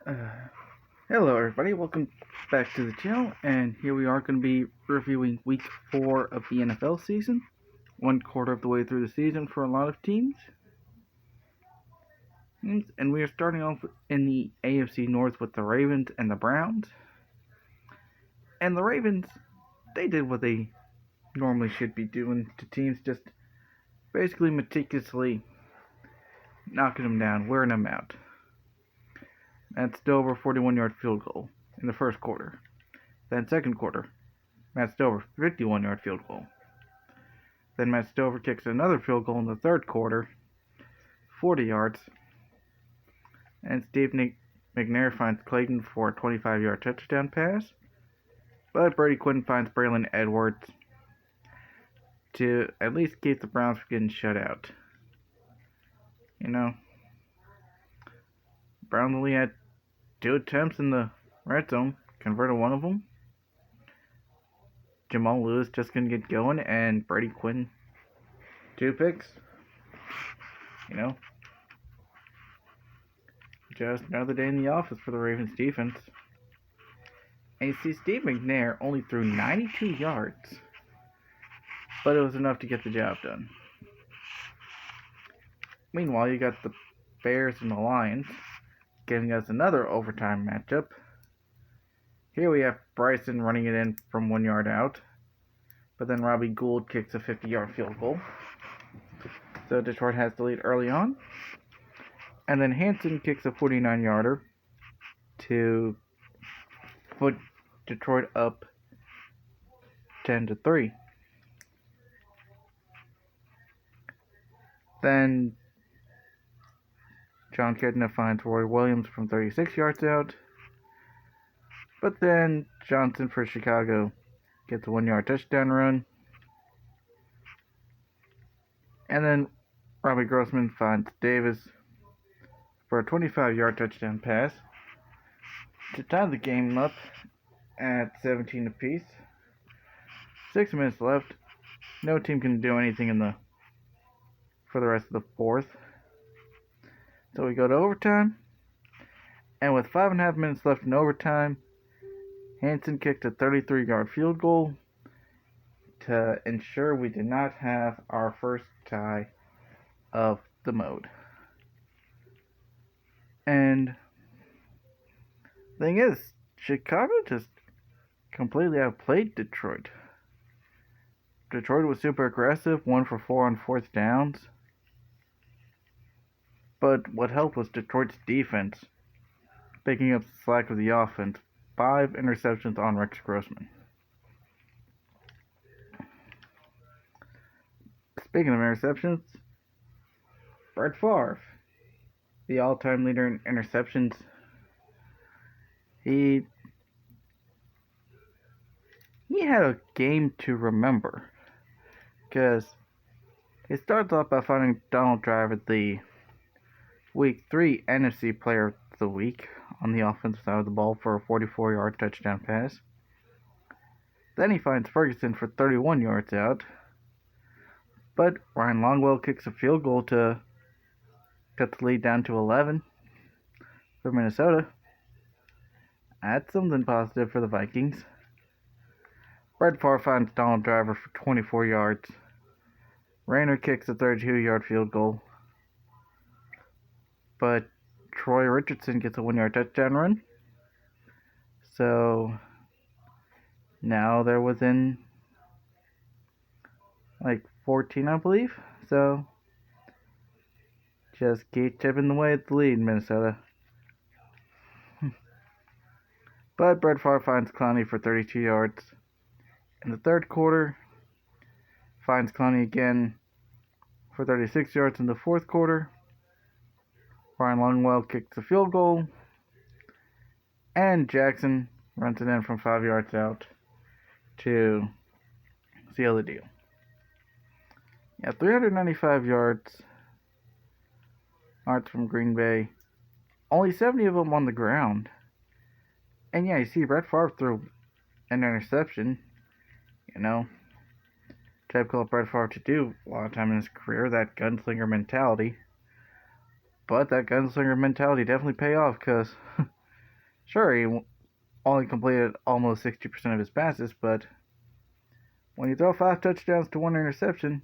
Uh, Hello everybody, welcome back to the channel, and here we are going to be reviewing week 4 of the NFL season. 1/4 of the way through the season for a lot of teams. And we are starting off in the AFC North with the Ravens and the Browns. And the Ravens, they did what they normally should be doing to teams, just basically meticulously knocking them down, wearing them out. Matt Stover 41-yard field goal in the first quarter. Then second quarter, Matt Stover 51-yard field goal. Then Matt Stover kicks another field goal in the third quarter, 40 yards. And Steve McNair finds Clayton for a 25-yard touchdown pass. But Brady Quinn finds Braylon Edwards to at least keep the Browns from getting shut out. Browns only had 2 attempts in the red zone, converted one of them. Jamal Lewis just couldn't get going, and Brady Quinn 2 picks. Just another day in the office for the Ravens defense. And you see, Steve McNair only threw 92 yards, but it was enough to get the job done. Meanwhile, you got the Bears and the Lions giving us another overtime matchup. Here we have Bryson running it in from 1 yard out, but then Robbie Gould kicks a 50-yard field goal. So Detroit has the lead early on. And then Hansen kicks a 49-yarder to put Detroit up 10-3. Then John Kitna finds Roy Williams from 36 yards out. But then Johnson for Chicago gets a 1-yard touchdown run. And then Robbie Grossman finds Davis for a 25-yard touchdown pass to tie the game up at 17 apiece. 6 minutes left. No team can do anything for the rest of the fourth. So we go to overtime. And with 5.5 minutes left in overtime, Hansen kicked a 33-yard field goal to ensure we did not have our first tie of the mode. And the thing is, Chicago just completely outplayed Detroit. Detroit was super aggressive, 1 for 4 on fourth downs. But what helped was Detroit's defense picking up the slack of the offense. 5 interceptions on Rex Grossman. Speaking of interceptions, Brett Favre, the all-time leader in interceptions, he had a game to remember, because he starts off by finding Donald Driver the Week 3 NFC Player of the Week on the offensive side of the ball for a 44-yard touchdown pass. Then he finds Ferguson for 31 yards out, but Ryan Longwell kicks a field goal to cut the lead down to 11 for Minnesota. That's something positive for the Vikings. Brett Favre finds Donald Driver for 24 yards. Rayner kicks a 32-yard field goal, but Troy Richardson gets a 1-yard touchdown run. So now they're within 14, I believe. So just keep chipping away at the lead, Minnesota. But Brett Favre finds Clowney for 32 yards. In the third quarter, finds Clowney again for 36 yards in the fourth quarter. Ryan Longwell kicks a field goal, and Jackson runs it in from 5 yards out to seal the deal. 395 yards from Green Bay, only 70 of them on the ground. And you see Brett Favre threw an interception. Type call Brett Favre to do a lot of time in his career, that gunslinger mentality. But that gunslinger mentality definitely paid off, because Sure, he only completed almost 60% of his passes, but when you throw 5 touchdowns to 1 interception,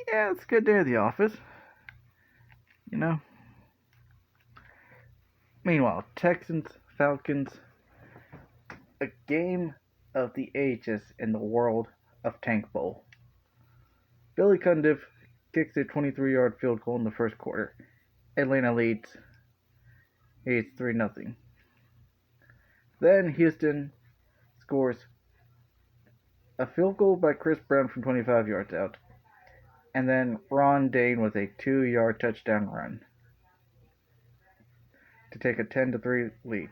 yeah, it's a good day at the office, you know? Meanwhile, Texans, Falcons, a game of the ages in the world of Tank Bowl. Billy Cundiff kicks a 23-yard field goal in the first quarter. Atlanta leads. It's 3-0. Then Houston scores a field goal by Chris Brown from 25 yards out. And then Ron Dane with a 2-yard touchdown run to take a 10-3 lead.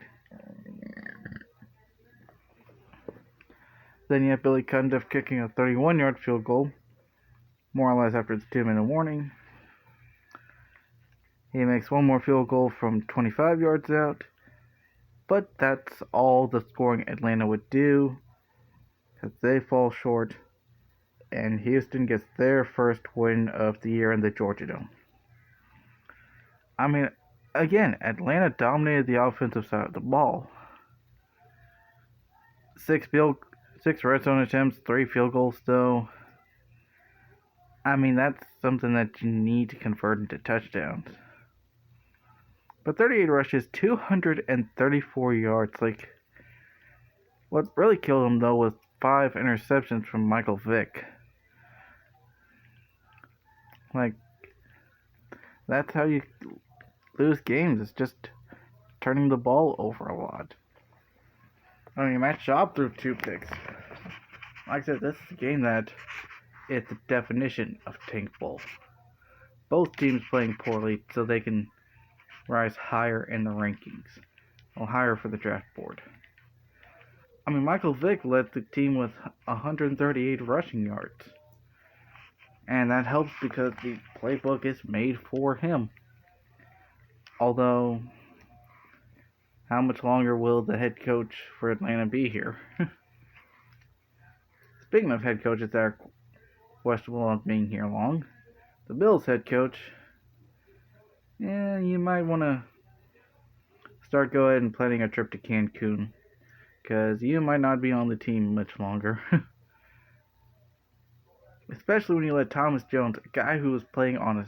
Then you have Billy Cundiff kicking a 31-yard field goal, more or less after the 2-minute warning. He makes one more field goal from 25 yards out, but that's all the scoring Atlanta would do, because they fall short, and Houston gets their first win of the year in the Georgia Dome. I mean, again, Atlanta dominated the offensive side of the ball. 6 red zone attempts, 3 field goals, though. I mean, that's something that you need to convert into touchdowns. But 38 rushes, 234 yards. Like, what really killed him, though, was 5 interceptions from Michael Vick. Like, that's how you lose games. It's just turning the ball over a lot. I mean, Matt Schaub threw 2 picks. Like I said, this is a game that is the definition of Tank Bowl. Both teams playing poorly so they can rise higher in the rankings, or higher for the draft board. I mean, Michael Vick led the team with 138 rushing yards. And that helps because the playbook is made for him. Although, how much longer will the head coach for Atlanta be here? Speaking of head coaches that are questionable on being here long, the Bills head coach, you might want to start go ahead and planning a trip to Cancun, because you might not be on the team much longer. Especially when you let Thomas Jones, a guy who was playing on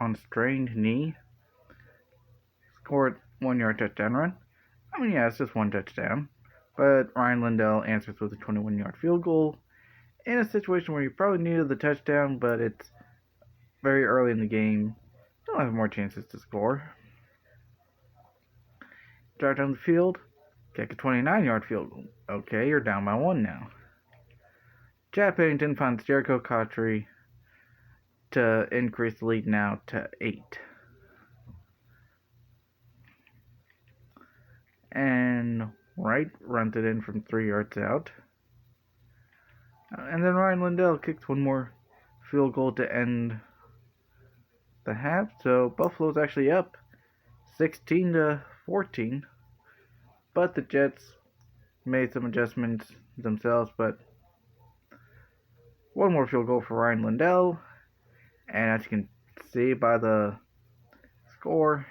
a strained knee, scored 1-yard touchdown run. I mean, yeah, it's just 1 touchdown. But Ryan Lindell answers with a 21-yard field goal in a situation where you probably needed the touchdown, but it's very early in the game. You'll have more chances to score. Drive down the field, kick a 29-yard field goal. Okay, you're down by 1 now. Chad Pennington finds Jericho Cotchery to increase the lead now to 8. And Wright runs it in from 3 yards out. And then Ryan Lindell kicks one more field goal to end the half. So Buffalo's actually up 16-14. But the Jets made some adjustments themselves. But one more field goal for Ryan Lindell. And as you can see by the score,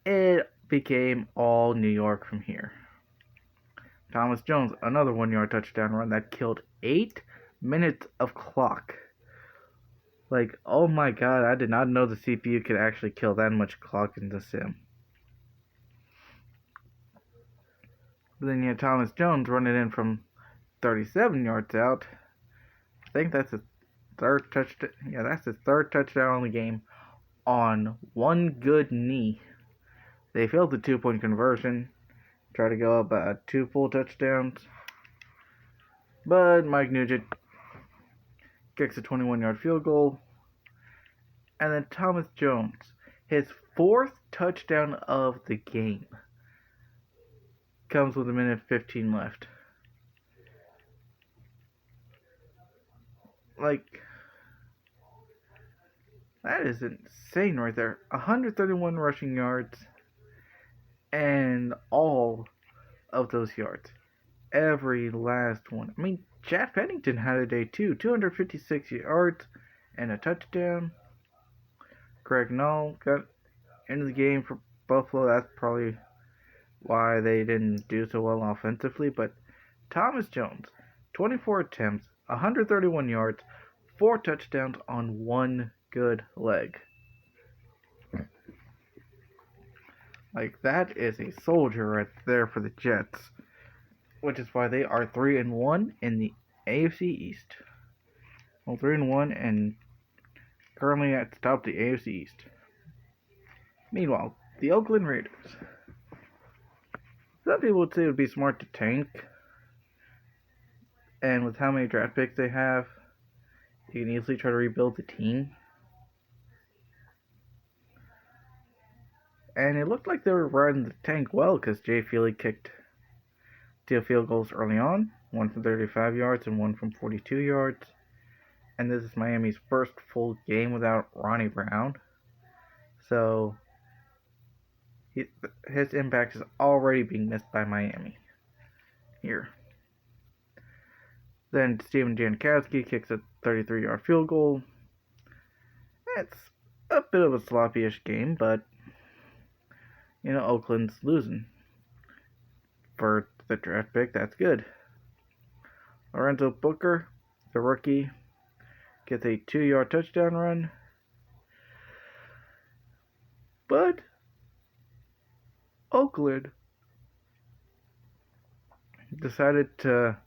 it became all New York from here. Thomas Jones, another 1-yard touchdown run that killed 8 minutes of clock. Like, oh my god, I did not know the CPU could actually kill that much clock in the sim. But then you had Thomas Jones running in from 37 yards out. I think that's his third touchdown. Yeah, that's his third touchdown on the game on one good knee. They failed the 2-point conversion. Try to go up 2 full touchdowns. But Mike Nugent kicks a 21-yard field goal. And then Thomas Jones, his 4th touchdown of the game, comes with 1:15 left. Like, that is insane right there. 131 rushing yards. And all of those yards. Every last one. I mean, Chad Pennington had a day too. 256 yards and a touchdown. Greg Null got into the game for Buffalo. That's probably why they didn't do so well offensively. But Thomas Jones, 24 attempts, 131 yards, 4 touchdowns on one good leg. Like, that is a soldier right there for the Jets, which is why they are 3-1 in the AFC East. Well, 3-1 and currently at the top of the AFC East. Meanwhile, the Oakland Raiders. Some people would say it would be smart to tank, and with how many draft picks they have, you can easily try to rebuild the team. And it looked like they were riding the tank well because Jay Feely kicked 2 field goals early on, one from 35 yards and one from 42 yards. And this is Miami's first full game without Ronnie Brown. So his impact is already being missed by Miami here. Then Steven Jankowski kicks a 33-yard field goal. It's a bit of a sloppy-ish game, but Oakland's losing. For the draft pick, that's good. Lorenzo Booker, the rookie, gets a 2-yard touchdown run. But Oakland decided to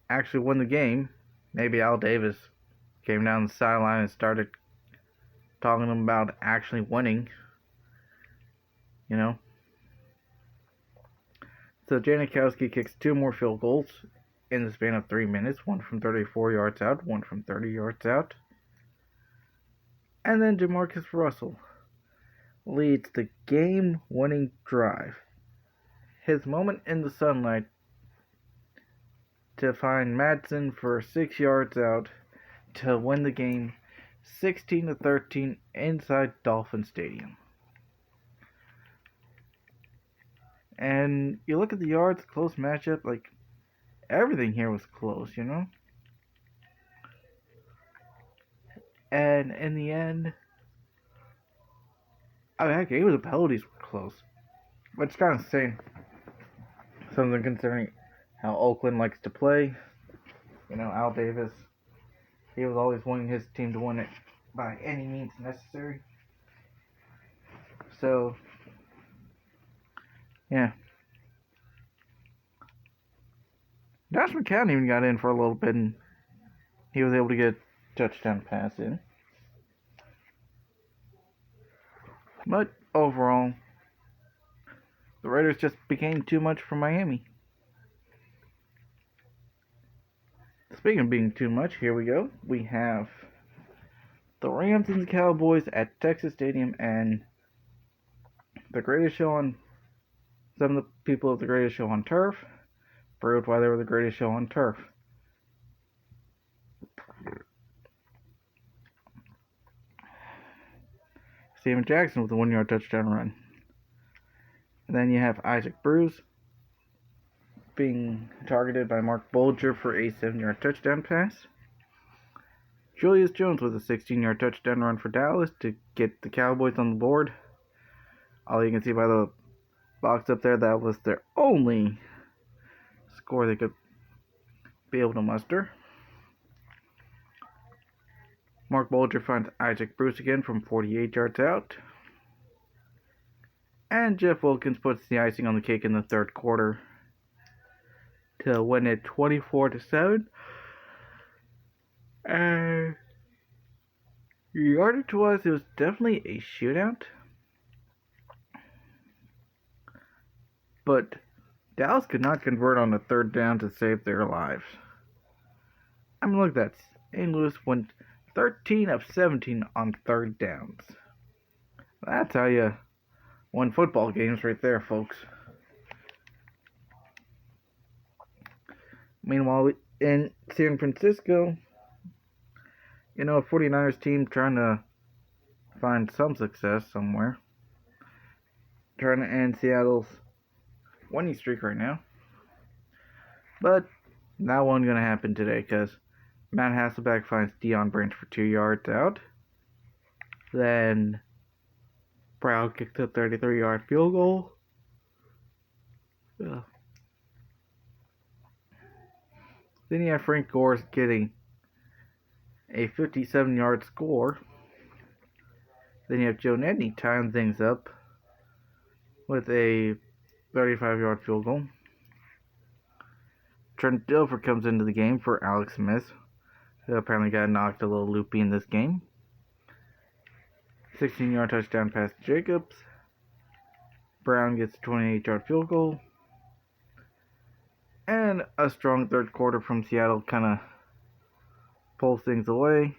actually win the game. Maybe Al Davis came down the sideline and started talking about actually winning. So Janikowski kicks 2 more field goals in the span of 3 minutes, one from 34 yards out, one from 30 yards out. And then DeMarcus Russell leads the game-winning drive. His moment in the sunlight to find Madsen for 6 yards out to win the game 16-13 inside Dolphin Stadium. And you look at the yards, close matchup, like everything here was close, And in the end, heck, even the penalties were close. But it's kind of saying something considering how Oakland likes to play. Al Davis, he was always wanting his team to win it by any means necessary. So, yeah. Josh McCown even got in for a little bit, and he was able to get a touchdown pass in. But overall, the Raiders just became too much for Miami. Speaking of being too much, here we go. We have the Rams and the Cowboys at Texas Stadium, and the greatest show on... Some of the people of the greatest show on turf proved why they were the greatest show on turf. Steven Jackson with a 1-yard touchdown run. And then you have Isaac Bruce being targeted by Mark Bolger for a 7-yard touchdown pass. Julius Jones with a 16-yard touchdown run for Dallas to get the Cowboys on the board. All you can see by the box up there, that was their only score they could be able to muster. Mark Bolger finds Isaac Bruce again from 48 yards out. And Jeff Wilkins puts the icing on the cake in the third quarter to win it 24-7. And yardage-wise, it was definitely a shootout. But Dallas could not convert on a third down to save their lives. I mean, look at that. St. Louis went 13 of 17 on third downs. That's how you win football games right there, folks. Meanwhile, in San Francisco, a 49ers team trying to find some success somewhere. Trying to end Seattle's winning streak right now. But that wasn't going to happen today because Matt Hasselbeck finds Deion Branch for 2 yards out. Then Brown kicked a 33-yard field goal. Yeah. Then you have Frank Gore getting a 57-yard score. Then you have Joe Nedney tying things up with a 35-yard field goal. Trent Dilfer comes into the game for Alex Smith, who apparently got knocked a little loopy in this game. 16-yard touchdown pass to Jacobs. Brown gets a 28-yard field goal. And a strong third quarter from Seattle kind of pulls things away.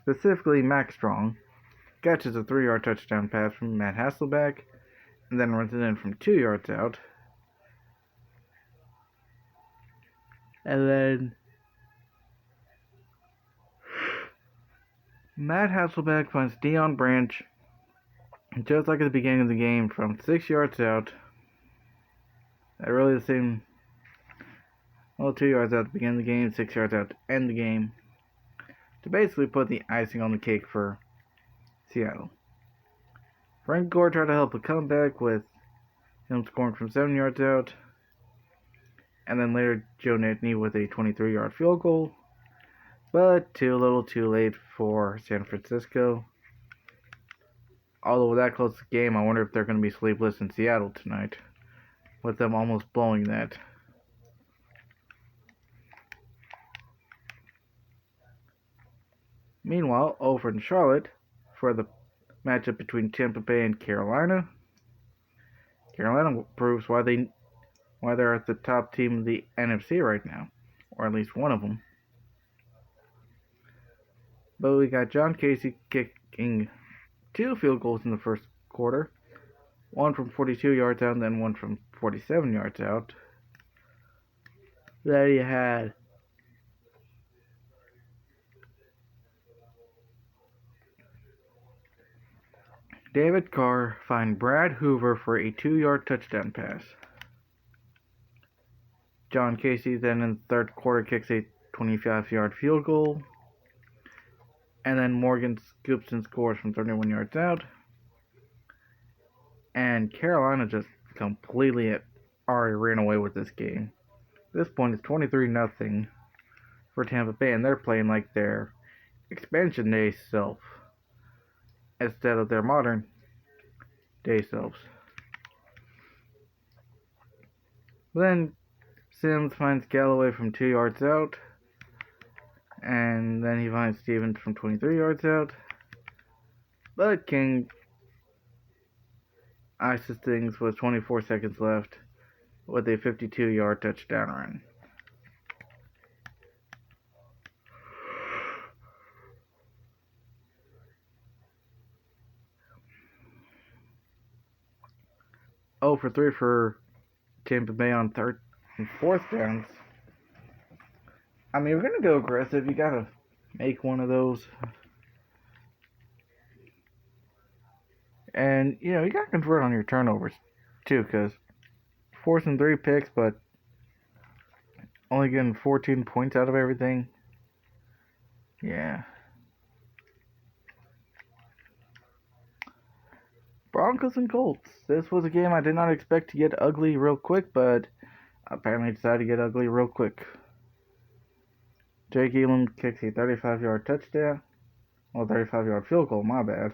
Specifically, Max Strong catches a 3-yard touchdown pass from Matt Hasselbeck and then runs it in from 2 yards out. And then Matt Hasselbeck finds Deion Branch just like at the beginning of the game from 6 yards out. Really the same, 2 yards out at the beginning of the game, 6 yards out to end the game, to basically put the icing on the cake for Seattle. Frank Gore tried to help a comeback with him scoring from 7 yards out, and then later Joe Nedney with a 23-yard field goal, but too little too late for San Francisco. Although with that close game, I wonder if they're going to be sleepless in Seattle tonight, with them almost blowing that. Meanwhile, over in Charlotte, for the matchup between Tampa Bay and Carolina, Carolina proves why they're at the top team of the NFC right now, or at least one of them. But we got John Casey kicking 2 field goals in the first quarter, one from 42 yards out and then one from 47 yards out. Then you had David Carr find Brad Hoover for a 2-yard touchdown pass. John Casey then in the third quarter kicks a 25-yard field goal. And then Morgan Scoopson scores from 31 yards out. And Carolina just completely already ran away with this game. At this point, it's 23-0 for Tampa Bay, and they're playing like their expansion day self instead of their modern day selves. Then Sims finds Galloway from 2 yards out. And then he finds Stevens from 23 yards out. But King ices things with 24 seconds left with a 52-yard touchdown run. Oh for 3 for Tampa Bay on third and fourth downs. I mean, if you're going to go aggressive, you got to make one of those. And, you got to convert on your turnovers, too, because forcing 3 picks, but only getting 14 points out of everything. Yeah. Broncos and Colts. This was a game I did not expect to get ugly real quick, but apparently decided to get ugly real quick. Jake Elam kicks a 35-yard touchdown. Well, 35-yard field goal, my bad.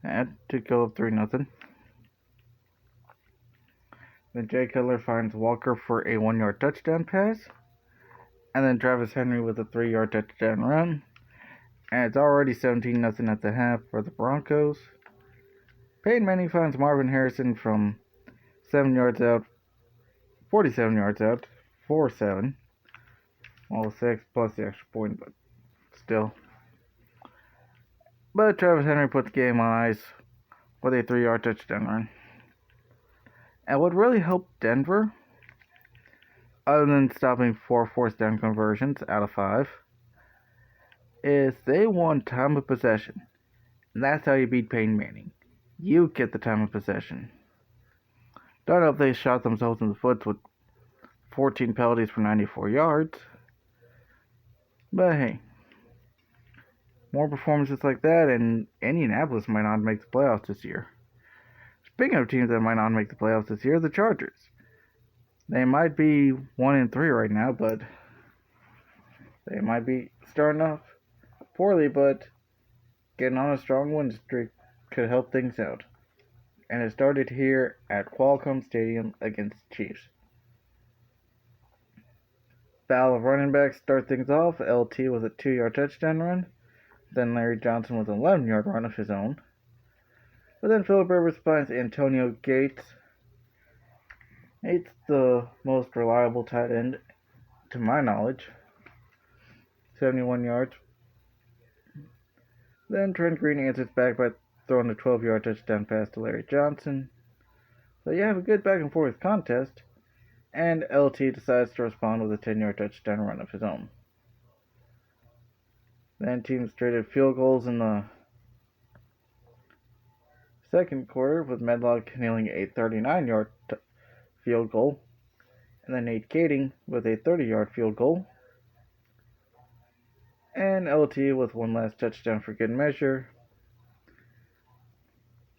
And to go up 3-0. Then Jay Cutler finds Walker for a 1-yard touchdown pass. And then Travis Henry with a 3-yard touchdown run. And it's already 17-0 at the half for the Broncos. Peyton Manning finds Marvin Harrison from 7 yards out, 47 yards out, 4-7. Well, 6 plus the extra point, but still. But Travis Henry put the game on ice with a 3-yard touchdown run. And what really helped Denver, other than stopping 4 fourth down conversions out of 5, is they won time of possession. And that's how you beat Peyton Manning. You get the time of possession. Don't know if they shot themselves in the foot with 14 penalties for 94 yards. But hey. more performances like that, and Indianapolis might not make the playoffs this year. Speaking of teams that might not make the playoffs this year, the Chargers. They might be 1-3 right now, but they might be starting off poorly, but getting on a strong win streak could help things out. And it started here at Qualcomm Stadium against the Chiefs. Battle of running backs start things off. LT with a 2-yard touchdown run. Then Larry Johnson with an 11-yard run of his own. But then Philip Rivers finds Antonio Gates. It's the most reliable tight end, to my knowledge. 71 yards. Then Trent Green answers back by throwing a 12-yard touchdown pass to Larry Johnson. So you have a good back and forth contest. And LT decides to respond with a 10-yard touchdown run of his own. Then teams traded field goals in the second quarter, with Medlock nailing a 39-yard field goal, and then Nate Kading with a 30-yard field goal, and LT with one last touchdown for good measure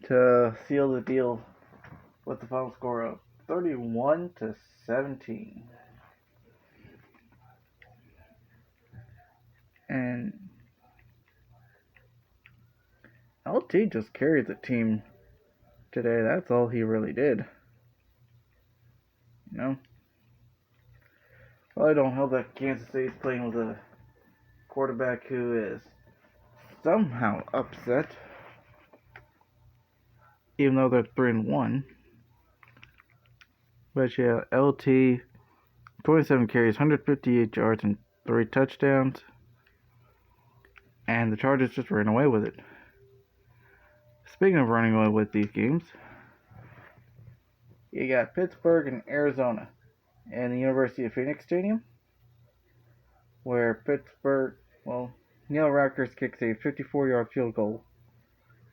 to seal the deal with the final score of 31-17. And LT just carried the team today. That's all he really did. You know? Well, I don't hope that Kansas City's playing with a quarterback who is somehow upset, even though they're 3-1. But yeah, LT, 27 carries, 158 yards, and 3 touchdowns. And the Chargers just ran away with it. Speaking of running away with these games, you got Pittsburgh and Arizona in the University of Phoenix Stadium, where Neil Rackers kicks a 54-yard field goal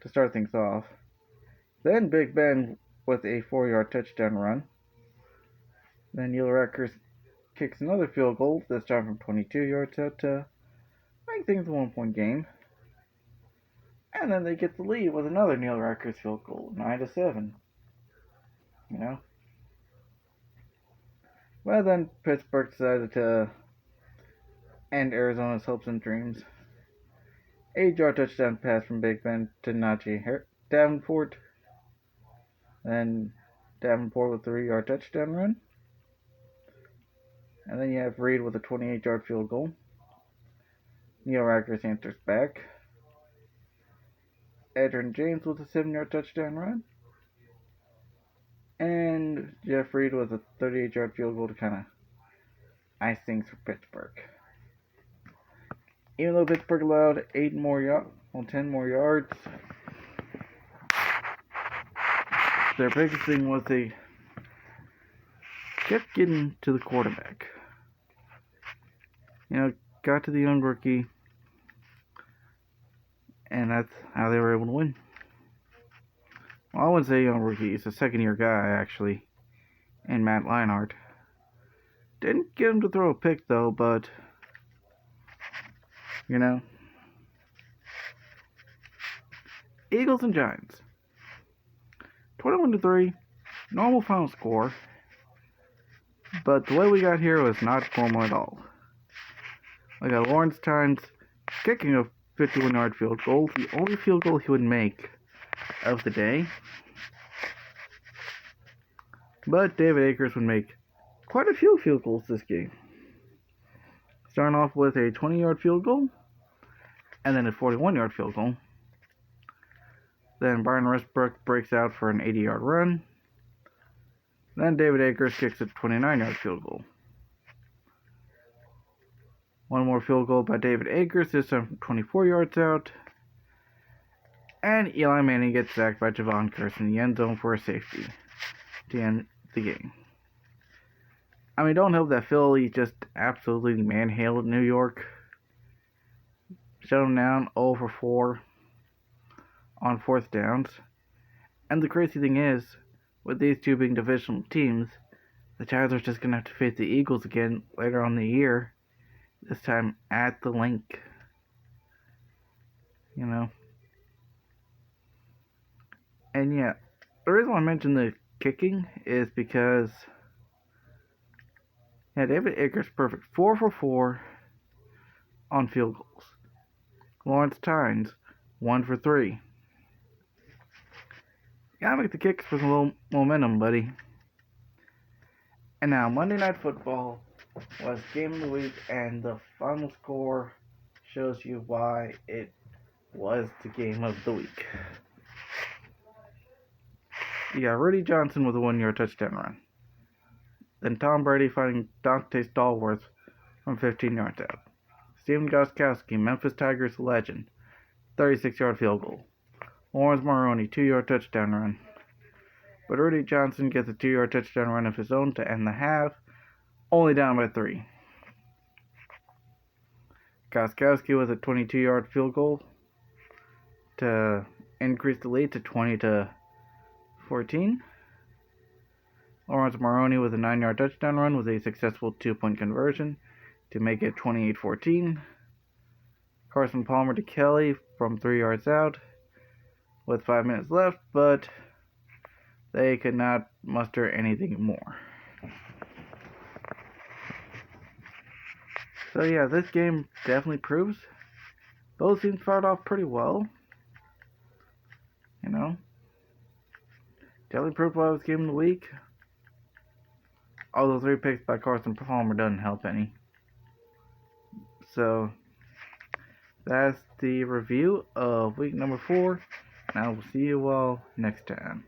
to start things off. Then Big Ben with a 4-yard touchdown run. Then Neil Rackers kicks another field goal, this time from 22 yards out to make things a 1-point game. And then they get the lead with another Neil Rackers field goal, 9-7. You know? Well, then Pittsburgh decided to end Arizona's hopes and dreams. 8-yard touchdown pass from Big Ben to Najee Davenport. Then Davenport with a 3-yard touchdown run. And then you have Reed with a 28-yard field goal. Neil Rackers answers back. Edgerrin James with a 7-yard touchdown run. And Jeff Reed with a 38-yard field goal to kind of ice things for Pittsburgh. Even though Pittsburgh allowed 10 more yards, their biggest thing was they kept getting to the quarterback. You know, got to the young rookie, and that's how they were able to win. Well, I wouldn't say young rookie. He's a second-year guy, actually, in Matt Leinart. Didn't get him to throw a pick, though, but, you know. Eagles and Giants. 21-3, normal final score, but the way we got here was not normal at all. We got Lawrence Tynes kicking a 51-yard field goal, the only field goal he would make of the day. But David Akers would make quite a few field goals this game. Starting off with a 20-yard field goal, and then a 41-yard field goal. Then Brian Westbrook breaks out for an 80-yard run. Then David Akers kicks a 29-yard field goal. One more field goal by David Akers, this time from 24 yards out. And Eli Manning gets sacked by Javon Curse in the end zone for a safety to end the game. I mean, don't help that Philly just absolutely manhandled New York. Shut them down 0 for 4 on 4th downs. And the crazy thing is, with these two being divisional teams, the Giants are just going to have to face the Eagles again later on in the year, this time at the Link. you know. And yeah, the reason why I mentioned the kicking is because yeah, David Akers perfect 4 for 4 on field goals. Lawrence Tynes 1 for 3. Gotta make the kicks with a little momentum, buddy. And now Monday Night Football was game of the week, and the final score shows you why it was the game of the week. You got Rudy Johnson with a 1-yard touchdown run. Then Tom Brady finding Dante Stallworth from 15 yards out. Steven Gostkowski, Memphis Tigers legend, 36-yard field goal. Lawrence Maroney, 2-yard touchdown run. But Rudy Johnson gets a 2-yard touchdown run of his own to end the half, only down by 3. Gostkowski with a 22-yard field goal to increase the lead to 20-14. Lawrence Maroney with a 9-yard touchdown run with a successful 2-point conversion to make it 28-14. Carson Palmer to Kelly from 3 yards out with 5 minutes left, but they could not muster anything more. So yeah, this game definitely proves both teams started off pretty well. You know, definitely proved why it was game of the week. Although 3 picks by Carson Palmer doesn't help any. So that's the review of week number 4, and I will see you all next time.